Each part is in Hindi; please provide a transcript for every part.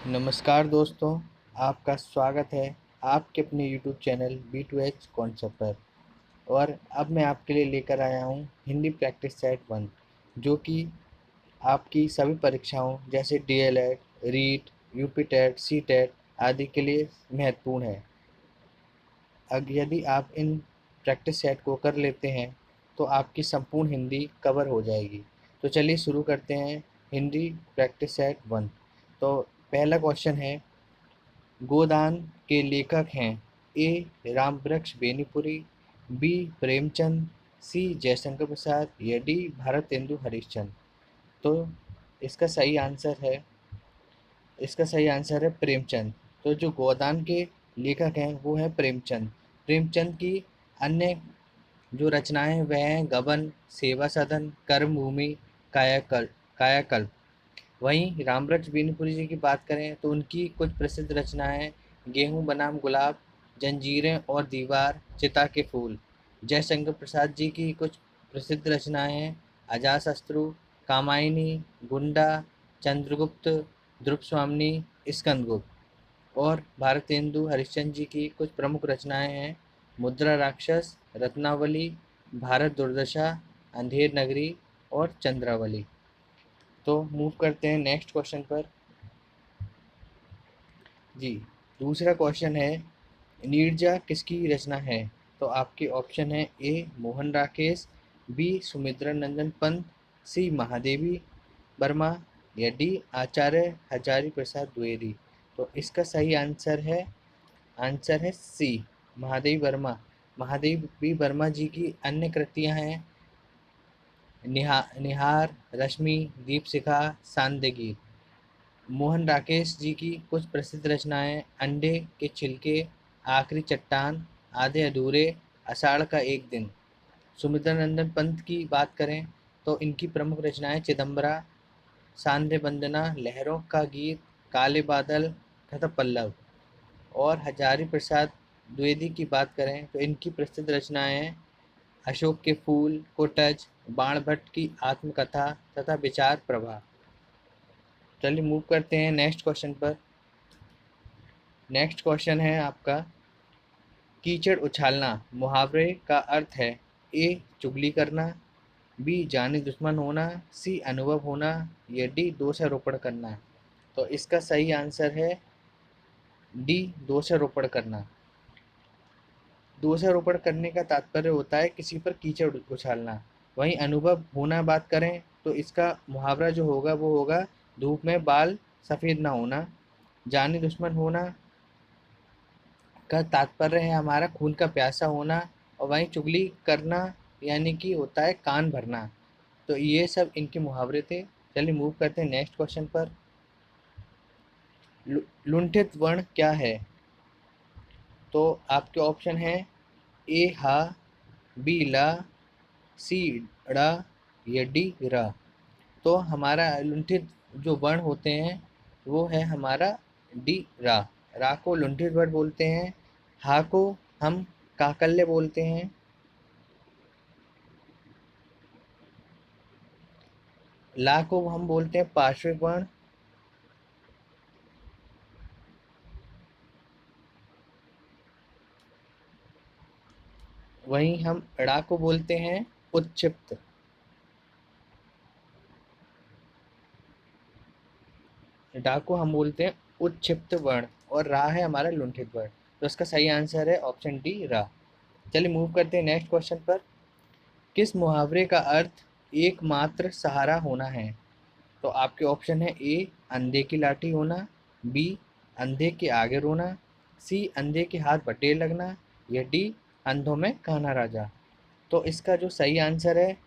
नमस्कार दोस्तों, आपका स्वागत है आपके अपने यूट्यूब चैनल B2H कॉन्सेप्ट पर। और अब मैं आपके लिए लेकर आया हूँ हिंदी प्रैक्टिस सेट 1, जो कि आपकी सभी परीक्षाओं जैसे DLED, REET, UP TET, C TET आदि के लिए महत्वपूर्ण है। यदि आप इन प्रैक्टिस सेट को कर लेते हैं तो आपकी संपूर्ण हिंदी कवर हो जाएगी। तो चलिए शुरू करते हैं हिंदी प्रैक्टिस सेट 1। तो पहला क्वेश्चन है, गोदान के लेखक हैं ए रामवृक्ष बेनीपुरी, बी प्रेमचंद, सी जयशंकर प्रसाद या डी भारतेंदु हरिश्चंद्र। तो इसका सही आंसर है इसका सही आंसर है प्रेमचंद। तो जो गोदान के लेखक हैं वो है प्रेमचंद। प्रेमचंद की अन्य जो रचनाएं हैं वह हैं गबन, सेवा सदन, कर्मभूमि, कायाकल्प कायाकल्प। वहीं रामवृक्ष बेनीपुरी जी की बात करें तो उनकी कुछ प्रसिद्ध रचनाएं गेहूं बनाम गुलाब, जंजीरें और दीवार, चिता के फूल। जयशंकर प्रसाद जी की कुछ प्रसिद्ध रचनाएं हैं अजातशत्रु, कामायनी, गुंडा, चंद्रगुप्त, ध्रुवस्वामिनी, स्कंदगुप्त। और भारतेंदु हरिश्चंद्र जी की कुछ प्रमुख रचनाएं हैं मुद्रा राक्षस, रत्नावली, भारत दुर्दशा, अंधेर नगरी और चंद्रावली। तो मूव करते हैं नेक्स्ट क्वेश्चन पर। जी, दूसरा क्वेश्चन है, नीरजा किसकी रचना है? तो आपके ऑप्शन है ए मोहन राकेश, बी सुमित्रा नंदन पंत, सी महादेवी वर्मा या डी आचार्य हजारी प्रसाद द्विवेदी। तो इसका सही आंसर है सी महादेवी वर्मा। महादेवी वर्मा जी की अन्य कृतियां हैं निहार, रश्मि, दीपशिखा, सांध्यगीत। मोहन राकेश जी की कुछ प्रसिद्ध रचनाएं अंडे के छिलके, आखिरी चट्टान, आधे अधूरे, आषाढ़ का एक दिन। सुमित्रानंदन पंत की बात करें तो इनकी प्रमुख रचनाएं चिदम्बरा, सांध्य वंदना, लहरों का गीत, काले बादल तथा पल्लव। और हजारी प्रसाद द्विवेदी की बात करें तो इनकी प्रसिद्ध रचनाएं हैं अशोक के फूल, कोटज, बाण भट्ट की आत्मकथा तथा विचार प्रभा। चलिए मूव करते हैं नेक्स्ट क्वेश्चन पर। नेक्स्ट क्वेश्चन है आपका, कीचड़ उछालना मुहावरे का अर्थ है ए चुगली करना, बी जानी दुश्मन होना, सी अनुभव होना या डी दोषारोपण करना। तो इसका सही आंसर है डी दोषारोपण करना। दोषारोपण करने का तात्पर्य होता है किसी पर कीचड़ उछालना। वहीं अनुभव होना बात करें तो इसका मुहावरा जो होगा वो होगा धूप में बाल सफ़ेद ना होना। जानी दुश्मन होना का तात्पर्य है हमारा खून का प्यासा होना। और वहीं चुगली करना यानी कि होता है कान भरना। तो ये सब इनके मुहावरे थे। चलिए मूव करते हैं नेक्स्ट क्वेश्चन पर। लुंठित वर्ण क्या है? तो आपके ऑप्शन है ए हा, बी ला, सी ड़ा या डी रा। तो हमारा लुंठित जो वर्ण होते हैं वो है हमारा डी रा। रा को लुंठित वर्ण बोलते हैं, हा को हम काकल्य बोलते हैं, ला को हम बोलते हैं पार्श्विक वर्ण, वहीं हम ड़ा को बोलते हैं उच्चिप्त। डा को हम बोलते हैं उच्चिप्त वर्ण और रा है हमारा लुंठित वर्ण। तो इसका सही आंसर है ऑप्शन डी रा। चलिए मूव करते हैं नेक्स्ट क्वेश्चन पर। किस मुहावरे का अर्थ एकमात्र सहारा होना है? तो आपके ऑप्शन है ए अंधे की लाठी होना, बी अंधे के आगे रोना, सी अंधे के हाथ बटेर लगना या डी अंधों में कान्हा राजा। तो इसका जो सही आंसर है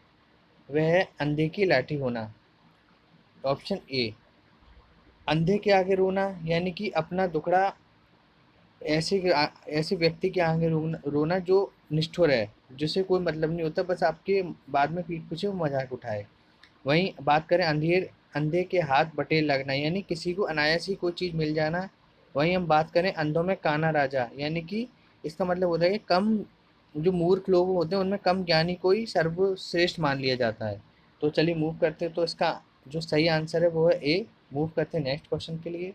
वह है अंधे की लाठी होना, ऑप्शन ए। अंधे के आगे रोना यानी कि अपना दुखड़ा ऐसे व्यक्ति के आगे रोना जो निष्ठुर है, जिसे कोई मतलब नहीं होता, बस आपके बाद में पीठ पीछे वो मजाक उठाए। वहीं बात करें अंधे के हाथ बटेर लगना यानी किसी को अनायास ही कोई चीज़ मिल जाना। वहीं हम बात करें अंधों में काना राजा यानी कि इसका मतलब होता है कि कम जो मूर्ख लोग होते हैं उनमें कम ज्ञानी कोई सर्वश्रेष्ठ मान लिया जाता है। तो चलिए मूव करते हैं। तो इसका जो सही आंसर है वो है ए। मूव करते हैं नेक्स्ट क्वेश्चन के लिए।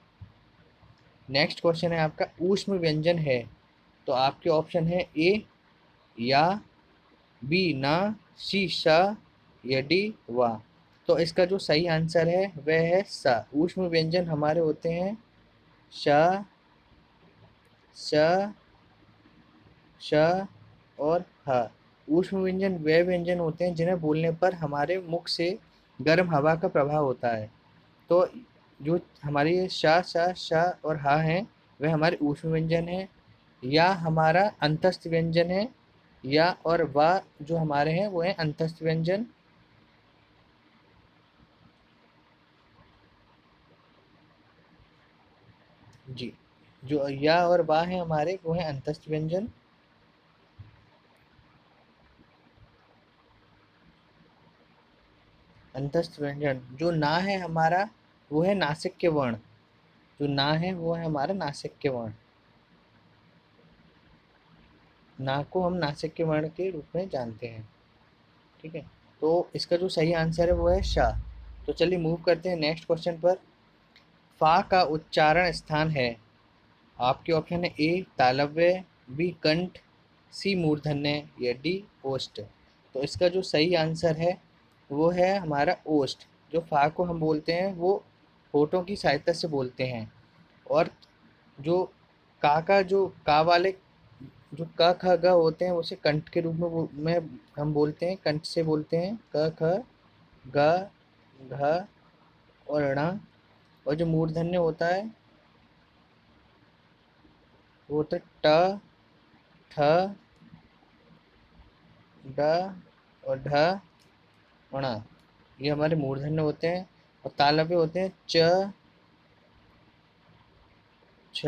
नेक्स्ट क्वेश्चन है आपका, ऊष्म व्यंजन है। तो आपके ऑप्शन है ए या, बी ना, सी सा, या डी वाह। तो इसका जो सही आंसर है वह है सा। ऊष्म व्यंजन हमारे होते हैं श, श, श और ह। ऊष्म व्यंजन वे व्यंजन होते हैं जिन्हें बोलने पर हमारे मुख से गर्म हवा का प्रभाव होता है। तो जो हमारी ये श, श, श और ह हैं वह हमारे ऊष्म व्यंजन हैं। या हमारा अंतस्थ व्यंजन है, या और वा जो हमारे हैं वो है अंतस्थ व्यंजन। जी, जो या और वा है हमारे वो है अंतस्थ व्यंजन। अंतस्थ व्यंजन जो ना है हमारा वो है नासिक के वर्ण। जो ना है वो है हमारा नासिक के वर्ण। ना को हम नासिक के वर्ण के रूप में जानते हैं। ठीक है, तो इसका जो सही आंसर है वो है शा। तो चलिए मूव करते हैं नेक्स्ट क्वेश्चन पर। फा का उच्चारण स्थान है। आपके ऑप्शन है ए तालव्य, बी कंठ, सी मूर्धन्य, या डी ओष्ठ। तो इसका जो सही आंसर है वो है हमारा ओष्ठ। जो फा को हम बोलते हैं वो होठों की सहायता से बोलते हैं। और जो का जो का वाले जो क ख ग होते हैं उसे कंठ के रूप में हम बोलते हैं, कंठ से बोलते हैं क ख ग घ और ण। और जो मूर्धन्य होता है वो होता है ट, ठ, ड और ढ और ण। ये हमारे मूर्धन्य होते हैं। और तालव्य होते हैं च, छ,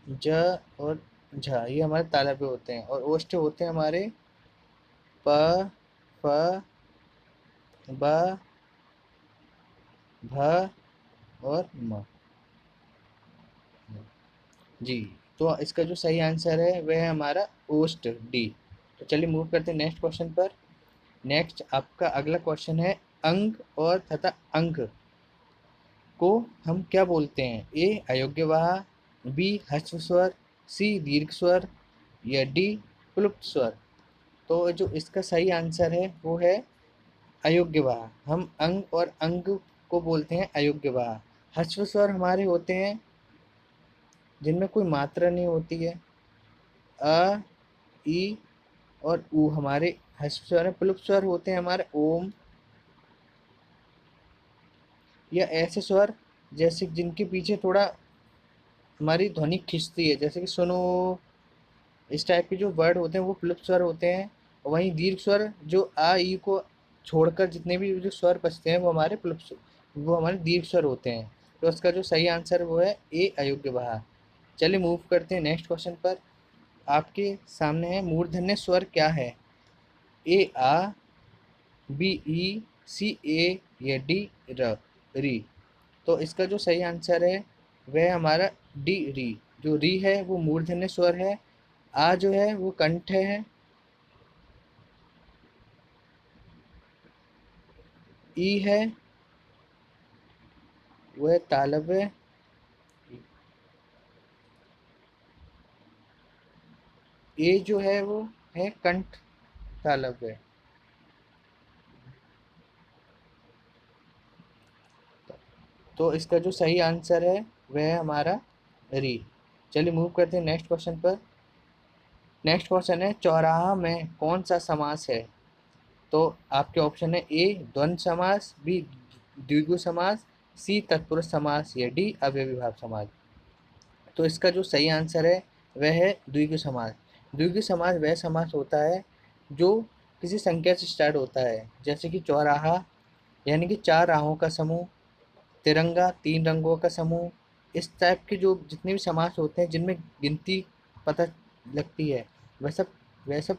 ज और झ। ये हमारे तालव्य होते हैं। और ओष्ठ होते हैं हमारे प, फ, ब, भ और म। जी, तो इसका जो सही आंसर है वह है हमारा ओस्ट डी। तो चलिए मूव करते हैं नेक्स्ट क्वेश्चन पर। नेक्स्ट आपका अगला क्वेश्चन है, अंग और तथा अंक को हम क्या बोलते हैं? ए अयोग्य वाह, बी ह्रस्व स्वर, सी दीर्घ स्वर, या डी क्लुप्त स्वर। तो जो इसका सही आंसर है वो है अयोग्य वाह। हम अंग और अंग को बोलते हैं अयोग्य वाह। ह्रस्व स्वर हमारे होते हैं जिनमें कोई मात्रा नहीं होती है। अ, ई और ऊ हमारे ह्रस्व स्वर हैं। प्लुप स्वर होते हैं हमारे ओम, या ऐसे स्वर जैसे जिनके पीछे थोड़ा हमारी ध्वनि खिंचती है, जैसे कि सुनो। इस टाइप के जो वर्ड होते हैं वो प्लुप स्वर होते हैं। और वहीं दीर्घ स्वर जो आ ई को छोड़कर जितने भी जो स्वर बचते हैं वो हमारे वो हमारे दीर्घ स्वर होते हैं। तो इसका जो सही आंसर वो है ए अयोग्य बहा। चलिए मूव करते हैं नेक्स्ट क्वेश्चन पर। आपके सामने है, मूर्धन्य स्वर क्या है? ए आ, बी ई, सी ए, या डी र री। तो इसका जो सही आंसर है वह हमारा डी री। जो री है वो मूर्धन्य स्वर है। आ जो है वो कंठ है। ई है वो है तालव्य। ए जो है वो है कंठ तालव्य। तो इसका जो सही आंसर है वह है हमारा री। चलिए मूव करते हैं नेक्स्ट क्वेश्चन पर। नेक्स्ट क्वेश्चन है, चौराहा में कौन सा समास है? तो आपके ऑप्शन है ए द्वंद्व समास, बी द्विगु समास, सी तत्पुरुष समास, या डी अव्ययी भाव समास। तो इसका जो सही आंसर है वह है द्विगु समास। द्विगु समास वह समास होता है जो किसी संख्या से स्टार्ट होता है, जैसे कि चौराहा यानी कि चार राहों का समूह, तिरंगा तीन रंगों का समूह। इस टाइप के जो जितने भी समास होते हैं जिनमें गिनती पता लगती है वह सब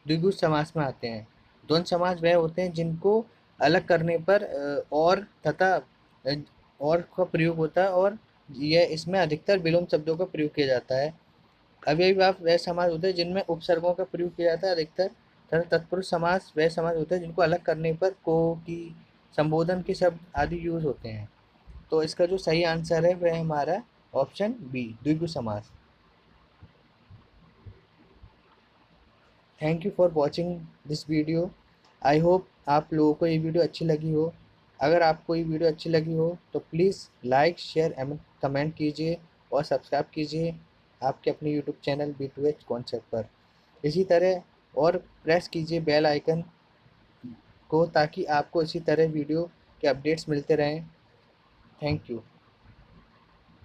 द्विगु समास में आते हैं। द्वंद्व समास वह होते हैं जिनको अलग करने पर और तथा और का प्रयोग होता है, और यह इसमें अधिकतर विलोम शब्दों का प्रयोग किया जाता है। अव्ययी भाव वह समास होते हैं जिनमें उपसर्गों का प्रयोग किया जाता है अधिकतर। तथा तत्पुरुष समास वह समास होते हैं जिनको अलग करने पर को, की, संबोधन के शब्द आदि यूज होते हैं। तो इसका जो सही आंसर है वह हमारा ऑप्शन बी, द्विगु समास। Thank you for watching this video. I hope आप लोगों को ये वीडियो अच्छी लगी हो। अगर आपको ये वीडियो अच्छी लगी हो तो please like, share and comment कीजिए और सब्सक्राइब कीजिए आपके अपने यूट्यूब चैनल B2H कॉन्सेप्ट पर। इसी तरह और प्रेस कीजिए बेल आइकन को, ताकि आपको इसी तरह वीडियो के अपडेट्स मिलते रहें। Thank you.